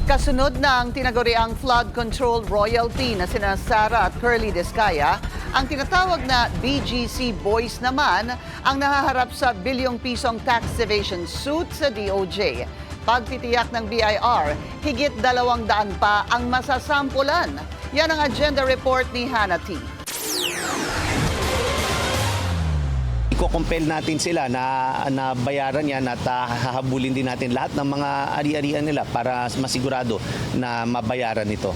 Kasunod ng tinaguriang flood control royalty na sina Sara at Curly Descaya, ang tinatawag na BGC Boys naman ang nahaharap sa bilyong pisong tax evasion suit sa DOJ. Pagtitiyak ng BIR, higit 200 pa ang masasampulan. Yan ang agenda report ni Hannah T. Iko-compel natin sila na bayaran yan at hahabulin din natin lahat ng mga ari-arian nila para masigurado na mabayaran ito.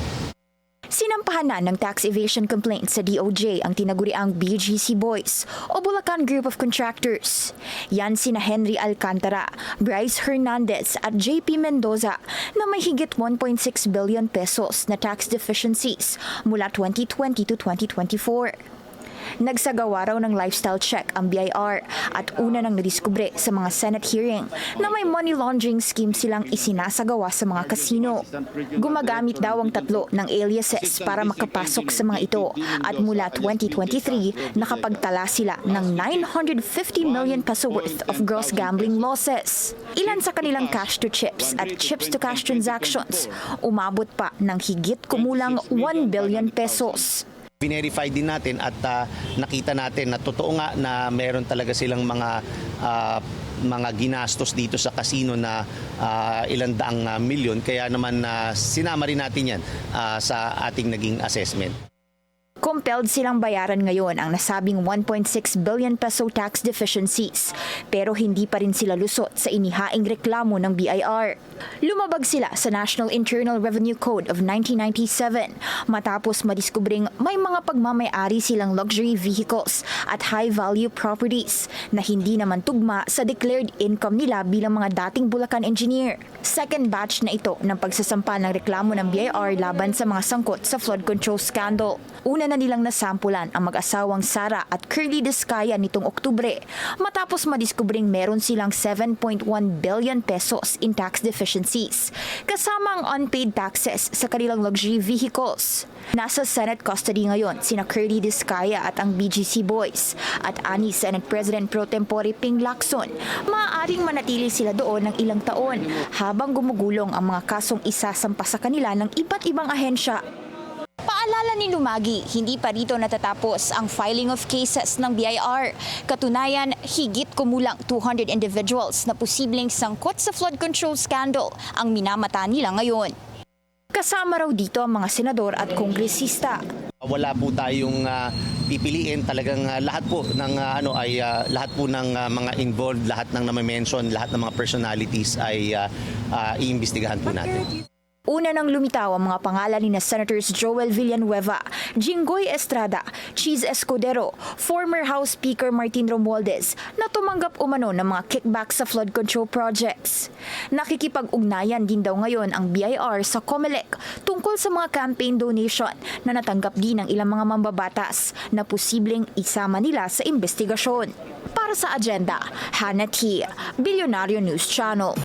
Sinampahan na ng tax evasion complaint sa DOJ ang tinaguriang BGC Boys o Bulacan Group of Contractors. Yan sina Henry Alcantara, Bryce Hernandez at JP Mendoza na may higit 1.6 billion pesos na tax deficiencies mula 2020 to 2024. Nagsagawa raw ng lifestyle check ang BIR at una nang nadiskubre sa mga Senate hearing na may money laundering scheme silang isinasagawa sa mga kasino. Gumagamit daw ang tatlo ng aliases para makapasok sa mga ito at mula 2023 nakapagtala sila ng 950 million peso worth of gross gambling losses. Ilan sa kanilang cash to chips at chips to cash transactions umabot pa ng higit kumulang 1 billion pesos. Verify din natin at nakita natin na totoo nga na meron talaga silang mga ginastos dito sa casino na ilang daang milyon. Kaya naman sinama rin natin yan sa ating naging assessment. Compelled silang bayaran ngayon ang nasabing 1.6 billion peso tax deficiencies pero hindi pa rin sila lusot sa inihaing reklamo ng BIR. Lumabag sila sa National Internal Revenue Code of 1997 matapos madiskubring may mga pagmamay-ari silang luxury vehicles at high-value properties na hindi naman tugma sa declared income nila bilang mga dating Bulacan engineer. Second batch na ito ng pagsasampa ng reklamo ng BIR laban sa mga sangkot sa flood control scandal. Una na nilang nasampulan ang mag-asawang Sara at Curly Descaya nitong Oktubre matapos madiskubring meron silang 7.1 billion pesos in tax deficiencies kasama ang unpaid taxes sa kanilang luxury vehicles. Nasa Senate custody ngayon sina Curly Descaya at ang BGC Boys at ani Senate President Pro Tempore Ping Lacson. Maaaring manatili sila doon ng ilang taon habang gumugulong ang mga kasong isasampa sa kanila ng iba't ibang ahensya. Paalala ni Lumagi, hindi pa rito natatapos ang filing of cases ng BIR. Katunayan, higit kumulang 200 individuals na posibleng sangkot sa flood control scandal ang minamata nila ngayon. Kasama raw dito ang mga senador at kongresista. Wala po tayong pipiliin, talagang lahat po ng lahat po ng mga involved, lahat ng na-mention, lahat ng mga personalities ay iimbestigahan po natin. Una nang lumitaw ang mga pangalan ni Senators Joel Villanueva, Jinggoy Estrada, Cheese Escudero, former House Speaker Martin Romualdez na tumanggap umano ng mga kickback sa flood control projects. Nakikipag-ugnayan din daw ngayon ang BIR sa COMELEC tungkol sa mga campaign donation na natanggap din ng ilang mga mambabatas na posibleng isama nila sa investigasyon. Para sa agenda, Hannah T, Billionario News Channel.